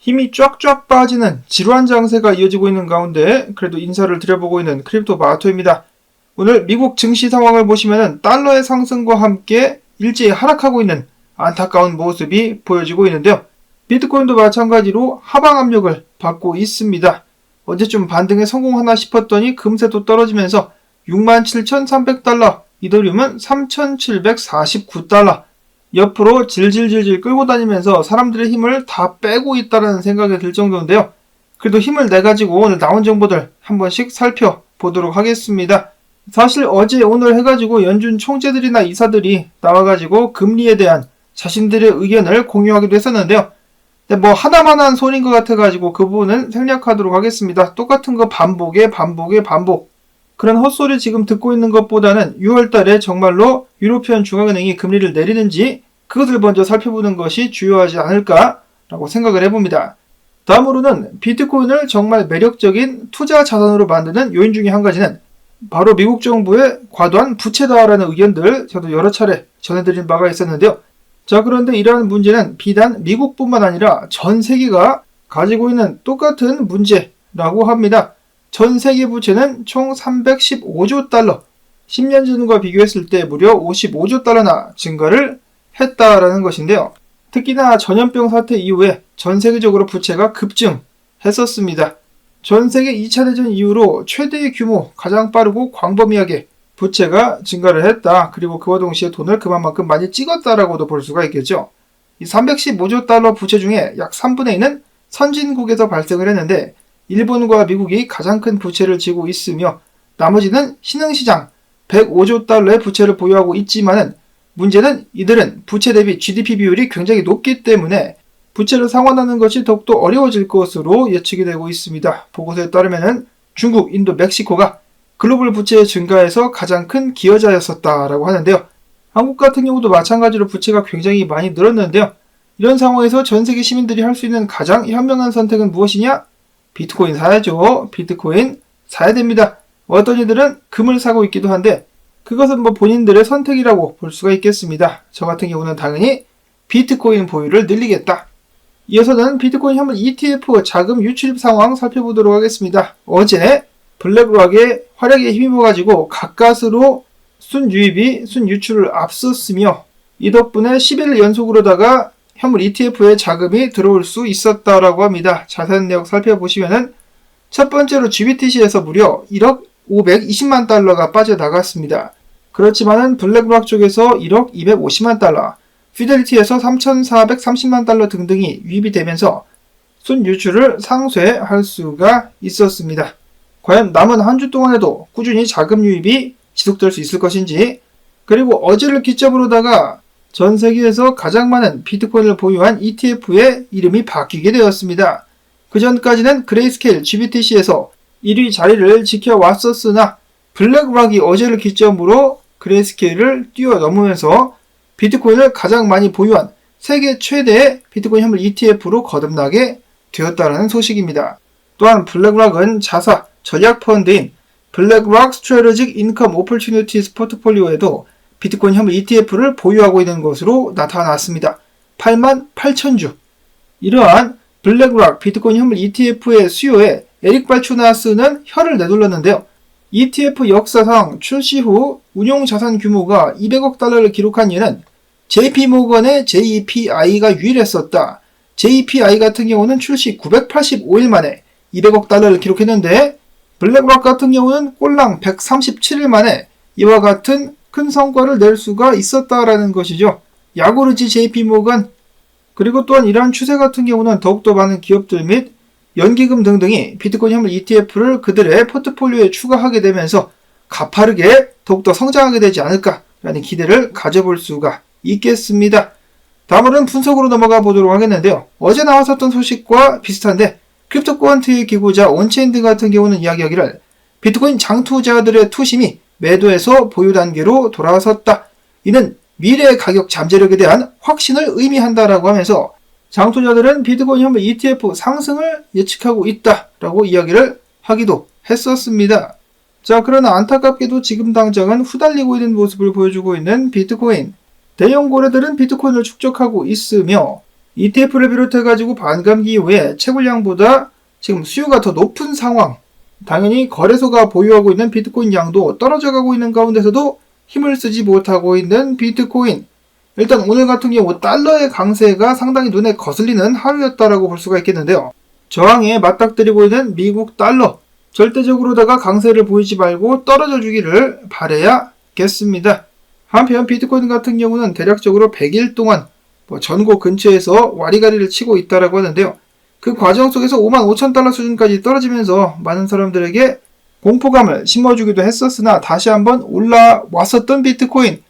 힘이 쫙쫙 빠지는 지루한 장세가 이어지고 있는 가운데 그래도 인사를 드려보고 있는 크립토마토입니다. 오늘 미국 증시 상황을 보시면 달러의 상승과 함께 일제히 하락하고 있는 안타까운 모습이 보여지고 있는데요. 비트코인도 마찬가지로 하방 압력을 받고 있습니다. 어제쯤 반등에 성공하나 싶었더니 금세 또 떨어지면서 67,300달러, 이더리움은 3,749달러, 옆으로 질질질질 끌고 다니면서 사람들의 힘을 다 빼고 있다는 생각이 들 정도인데요. 그래도 힘을 내가지고 오늘 나온 정보들 한 번씩 살펴보도록 하겠습니다. 사실 어제 오늘 해가지고 연준 총재들이나 이사들이 나와가지고 금리에 대한 자신들의 의견을 공유하기도 했었는데요. 근데 뭐 하나만한 소리인 것 같아가지고 그 부분은 생략하도록 하겠습니다. 똑같은 거 반복. 그런 헛소리 지금 듣고 있는 것보다는 6월달에 정말로 유로피언 중앙은행이 금리를 내리는지 그것을 먼저 살펴보는 것이 중요하지 않을까라고 생각을 해봅니다. 다음으로는 비트코인을 정말 매력적인 투자 자산으로 만드는 요인 중에 한 가지는 바로 미국 정부의 과도한 부채다라는 의견들 저도 여러 차례 전해드린 바가 있었는데요. 자, 그런데 이러한 문제는 비단 미국뿐만 아니라 전 세계가 가지고 있는 똑같은 문제라고 합니다. 전 세계 부채는 총 315조 달러, 10년 전과 비교했을 때 무려 55조 달러나 증가를 했다라는 것인데요. 특히나 전염병 사태 이후에 전 세계적으로 부채가 급증했었습니다. 전 세계 2차 대전 이후로 최대의 규모, 가장 빠르고 광범위하게 부채가 증가를 했다. 그리고 그와 동시에 돈을 그만큼 많이 찍었다라고도 볼 수가 있겠죠. 이 315조 달러 부채 중에 약 3분의 2는 선진국에서 발생을 했는데 일본과 미국이 가장 큰 부채를 지고 있으며 나머지는 신흥시장 105조 달러의 부채를 보유하고 있지만은 문제는 이들은 부채 대비 GDP 비율이 굉장히 높기 때문에 부채를 상환하는 것이 더욱더 어려워질 것으로 예측이 되고 있습니다. 보고서에 따르면 중국, 인도, 멕시코가 글로벌 부채 증가에서 가장 큰 기여자였었다라고 하는데요. 한국 같은 경우도 마찬가지로 부채가 굉장히 많이 늘었는데요. 이런 상황에서 전 세계 시민들이 할 수 있는 가장 현명한 선택은 무엇이냐? 비트코인 사야죠. 비트코인 사야 됩니다. 어떤 이들은 금을 사고 있기도 한데 그것은 뭐 본인들의 선택이라고 볼 수가 있겠습니다. 저 같은 경우는 당연히 비트코인 보유를 늘리겠다. 이어서는 비트코인 현물 ETF 자금 유출입 상황 살펴보도록 하겠습니다. 어제 블랙락의 활약에 힘입어가지고 가까스로 순유입이 순유출을 앞섰으며 이 덕분에 10일 연속으로다가 현물 ETF에 자금이 들어올 수 있었다라고 합니다. 자세한 내용 살펴보시면은 첫 번째로 GBTC에서 무려 1억 520만 달러가 빠져나갔습니다. 그렇지만은 블랙락 쪽에서 1억 250만 달러, 피델리티에서 3,430만 달러 등등이 유입이 되면서 순유출을 상쇄할 수가 있었습니다. 과연 남은 한 주 동안에도 꾸준히 자금 유입이 지속될 수 있을 것인지, 그리고 어제를 기점으로다가 전 세계에서 가장 많은 비트코인을 보유한 ETF의 이름이 바뀌게 되었습니다. 그 전까지는 그레이스케일 GBTC에서 1위 자리를 지켜왔었으나 블랙락이 어제를 기점으로 그레이스케일을 뛰어넘으면서 비트코인을 가장 많이 보유한 세계 최대의 비트코인 현물 ETF로 거듭나게 되었다는 소식입니다. 또한 블랙락은 자사 전략 펀드인 블랙락 스트래티직 인컴 오퍼튜니티스 포트폴리오에도 비트코인 현물 ETF를 보유하고 있는 것으로 나타났습니다. 88,000주. 이러한 블랙락 비트코인 현물 ETF의 수요에 에릭 발추나스는 혀를 내둘렀는데요. ETF 역사상 출시 후 운용 자산 규모가 200억 달러를 기록한 예는 JP모건의 JPI가 유일했었다. JPI 같은 경우는 출시 985일 만에 200억 달러를 기록했는데 블랙락 같은 경우는 꼴랑 137일 만에 이와 같은 큰 성과를 낼 수가 있었다라는 것이죠. 야구르지 JP모건, 그리고 또한 이러한 추세 같은 경우는 더욱더 많은 기업들 및 연기금 등등이 비트코인 현물 ETF를 그들의 포트폴리오에 추가하게 되면서 가파르게 더욱더 성장하게 되지 않을까라는 기대를 가져볼 수가 있겠습니다. 다음으로는 분석으로 넘어가 보도록 하겠는데요. 어제 나왔었던 소식과 비슷한데 크립토 퀀트 기구자 온체인드 같은 경우는 이야기하기를 비트코인 장투자들의 투심이 매도에서 보유 단계로 돌아섰다. 이는 미래의 가격 잠재력에 대한 확신을 의미한다라고 하면서 장투자들은 비트코인 현물 ETF 상승을 예측하고 있다라고 이야기를 하기도 했었습니다. 자, 그러나 안타깝게도 지금 당장은 후달리고 있는 모습을 보여주고 있는 비트코인. 대형 고래들은 비트코인을 축적하고 있으며 ETF를 비롯해가지고 반감기 이후에 채굴량보다 지금 수요가 더 높은 상황, 당연히 거래소가 보유하고 있는 비트코인 양도 떨어져가고 있는 가운데서도 힘을 쓰지 못하고 있는 비트코인. 일단 오늘 같은 경우 달러의 강세가 상당히 눈에 거슬리는 하루였다라고 볼 수가 있겠는데요. 저항에 맞닥뜨리고 있는 미국 달러, 절대적으로다가 강세를 보이지 말고 떨어져 주기를 바라야겠습니다. 한편 비트코인 같은 경우는 대략적으로 100일 동안 전고 근처에서 와리가리를 치고 있다라고 하는데요. 그 과정 속에서 55,000달러 수준까지 떨어지면서 많은 사람들에게 공포감을 심어주기도 했었으나 다시 한번 올라왔었던 비트코인.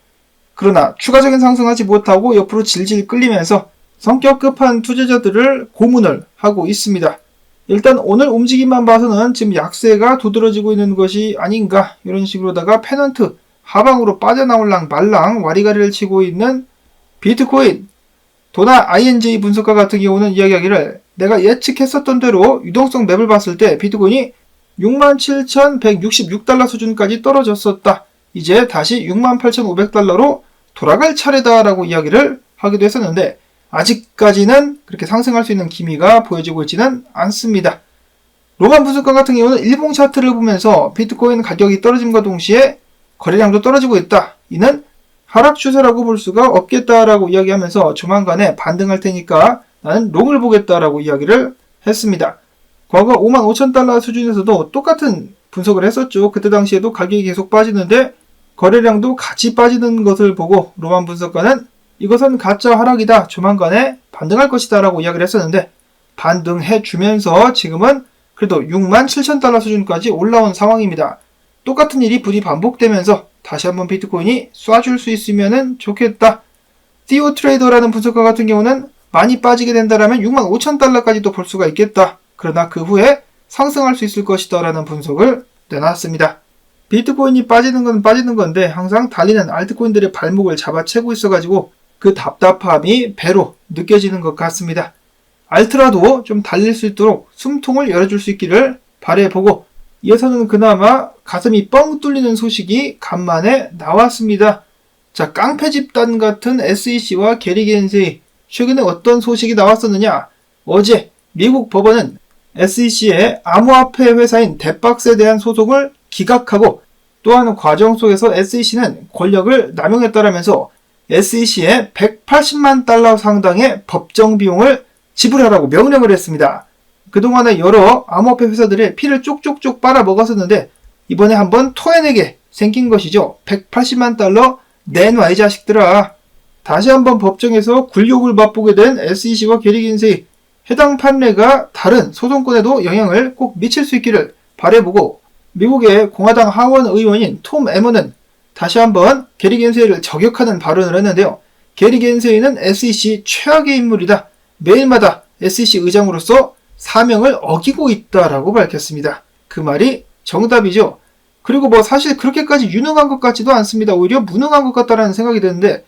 그러나 추가적인 상승하지 못하고 옆으로 질질 끌리면서 성격 급한 투자자들을 고문을 하고 있습니다. 일단 오늘 움직임만 봐서는 지금 약세가 두드러지고 있는 것이 아닌가, 이런 식으로다가 페넌트 하방으로 빠져나올랑 말랑 와리가리를 치고 있는 비트코인. 도나 INJ 분석가 같은 경우는 이야기하기를, 내가 예측했었던 대로 유동성 맵을 봤을 때 비트코인이 67,166달러 수준까지 떨어졌었다. 이제 다시 68,500달러로 돌아갈 차례다라고 이야기를 하기도 했었는데 아직까지는 그렇게 상승할 수 있는 기미가 보여지고 있지는 않습니다. 로만 분석가 같은 경우는 일봉 차트를 보면서 비트코인 가격이 떨어짐과 동시에 거래량도 떨어지고 있다. 이는 하락 추세라고 볼 수가 없겠다라고 이야기하면서 조만간에 반등할 테니까 나는 롱을 보겠다라고 이야기를 했습니다. 과거 55,000달러 수준에서도 똑같은 분석을 했었죠. 그때 당시에도 가격이 계속 빠지는데 거래량도 같이 빠지는 것을 보고 로만 분석가는 이것은 가짜 하락이다, 조만간에 반등할 것이다 라고 이야기를 했었는데 반등해 주면서 지금은 그래도 67,000달러 수준까지 올라온 상황입니다. 똑같은 일이 부디 반복되면서 다시 한번 비트코인이 쏴줄 수 있으면 좋겠다. 티오 트레이더라는 분석가 같은 경우는 많이 빠지게 된다면 65,000달러까지도 볼 수가 있겠다. 그러나 그 후에 상승할 수 있을 것이다 라는 분석을 내놨습니다. 비트코인이 빠지는 건 빠지는 건데 항상 달리는 알트코인들의 발목을 잡아채고 있어가지고 그 답답함이 배로 느껴지는 것 같습니다. 알트라도 좀 달릴 수 있도록 숨통을 열어줄 수 있기를 바라보고, 이어서는 그나마 가슴이 뻥 뚫리는 소식이 간만에 나왔습니다. 자, 깡패 집단 같은 SEC와 게리 겐세이, 최근에 어떤 소식이 나왔었느냐? 어제 미국 법원은 SEC의 암호화폐 회사인 뎁박스에 대한 소송을 기각하고, 또한 과정 속에서 SEC는 권력을 남용했다라면서 SEC에 180만 달러 상당의 법정 비용을 지불하라고 명령을 했습니다. 그동안에 여러 암호화폐 회사들의 피를 쪽쪽쪽 빨아먹었었는데 이번에 한번 토해내게 생긴 것이죠. 180만 달러 내놔 이 자식들아. 다시 한번 법정에서 굴욕을 맛보게 된 SEC와 게리 겐세이, 해당 판례가 다른 소송권에도 영향을 꼭 미칠 수 있기를 바라보고, 미국의 공화당 하원 의원인 톰 에머는 다시 한번 게리 겐세이를 저격하는 발언을 했는데요. 게리 겐세이는 SEC 최악의 인물이다. 매일마다 SEC 의장으로서 사명을 어기고 있다라고 밝혔습니다. 그 말이 정답이죠. 그리고 사실 그렇게까지 유능한 것 같지도 않습니다. 오히려 무능한 것 같다라는 생각이 드는데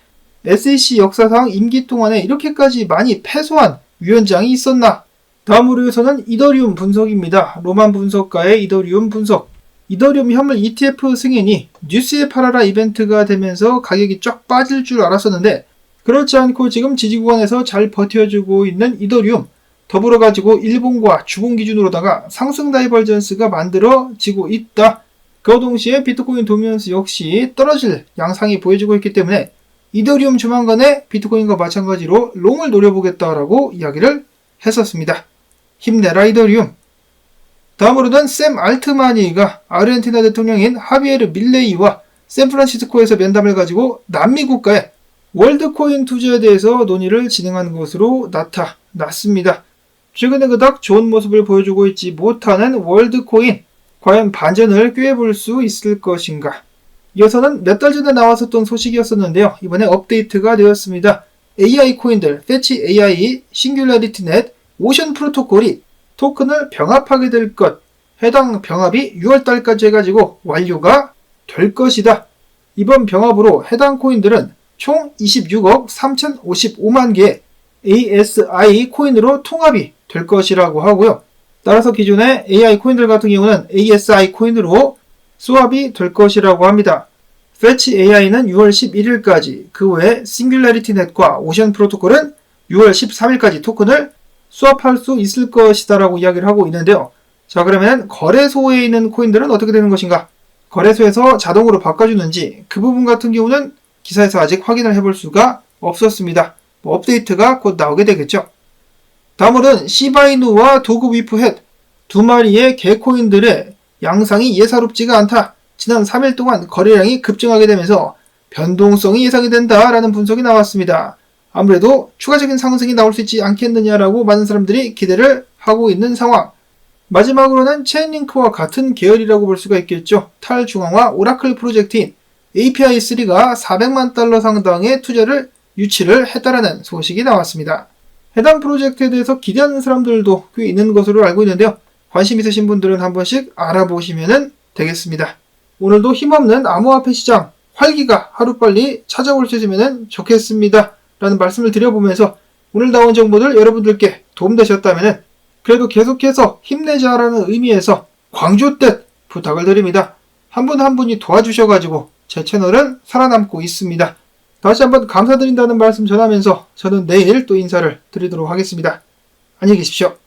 SEC 역사상 임기 동안에 이렇게까지 많이 패소한 위원장이 있었나? 다음으로 해서는 이더리움 분석입니다. 로만 분석가의 이더리움 분석. 이더리움 현물 ETF 승인이 뉴스에 팔아라 이벤트가 되면서 가격이 쫙 빠질 줄 알았었는데 그렇지 않고 지금 지지구간에서 잘 버텨주고 있는 이더리움, 더불어 가지고 일봉과 주봉 기준으로다가 상승 다이버전스가 만들어지고 있다. 그 동시에 비트코인 도미넌스 역시 떨어질 양상이 보여지고 있기 때문에 이더리움 조만간에 비트코인과 마찬가지로 롱을 노려보겠다라고 이야기를 했었습니다. 힘내라 이더리움. 다음으로는 샘 알트마니가 아르헨티나 대통령인 하비에르 밀레이와 샌프란시스코에서 면담을 가지고 남미 국가의 월드코인 투자에 대해서 논의를 진행한 것으로 나타났습니다. 최근에 그닥 좋은 모습을 보여주고 있지 못하는 월드코인, 과연 반전을 꾀해볼 수 있을 것인가? 이어서는 몇 달 전에 나왔었던 소식이었었는데요. 이번에 업데이트가 되었습니다. AI 코인들, 패치 AI, 싱귤라리티넷, 오션 프로토콜이 토큰을 병합하게 될 것, 해당 병합이 6월달까지 해가지고 완료가 될 것이다. 이번 병합으로 해당 코인들은 총 26억 3055만 개의 ASI 코인으로 통합이 될 것이라고 하고요. 따라서 기존의 AI 코인들 같은 경우는 ASI 코인으로 스왑이 될 것이라고 합니다. 패치 AI는 6월 11일까지, 그 외에 싱귤라리티 넷과 오션 프로토콜은 6월 13일까지 토큰을 수합할 수 있을 것이다 라고 이야기를 하고 있는데요. 자, 그러면 거래소에 있는 코인들은 어떻게 되는 것인가? 거래소에서 자동으로 바꿔주는지 그 부분 같은 경우는 기사에서 아직 확인을 해볼 수가 없었습니다. 업데이트가 곧 나오게 되겠죠. 다음으로는 시바이누와 도그 위프 헷 두 마리의 개코인들의 양상이 예사롭지가 않다. 지난 3일 동안 거래량이 급증하게 되면서 변동성이 예상이 된다라는 분석이 나왔습니다. 아무래도 추가적인 상승이 나올 수 있지 않겠느냐라고 많은 사람들이 기대를 하고 있는 상황. 마지막으로는 체인링크와 같은 계열이라고 볼 수가 있겠죠. 탈중앙화 오라클 프로젝트인 API3가 400만 달러 상당의 투자를 유치를 했다라는 소식이 나왔습니다. 해당 프로젝트에 대해서 기대하는 사람들도 꽤 있는 것으로 알고 있는데요. 관심 있으신 분들은 한 번씩 알아보시면 되겠습니다. 오늘도 힘없는 암호화폐 시장 활기가 하루빨리 찾아올 수 있으면 좋겠습니다. 라는 말씀을 드려보면서 오늘 나온 정보들 여러분들께 도움되셨다면 그래도 계속해서 힘내자라는 의미에서 광주뜻 부탁을 드립니다. 한 분 한 분이 도와주셔가지고 제 채널은 살아남고 있습니다. 다시 한번 감사드린다는 말씀 전하면서 저는 내일 또 인사를 드리도록 하겠습니다. 안녕히 계십시오.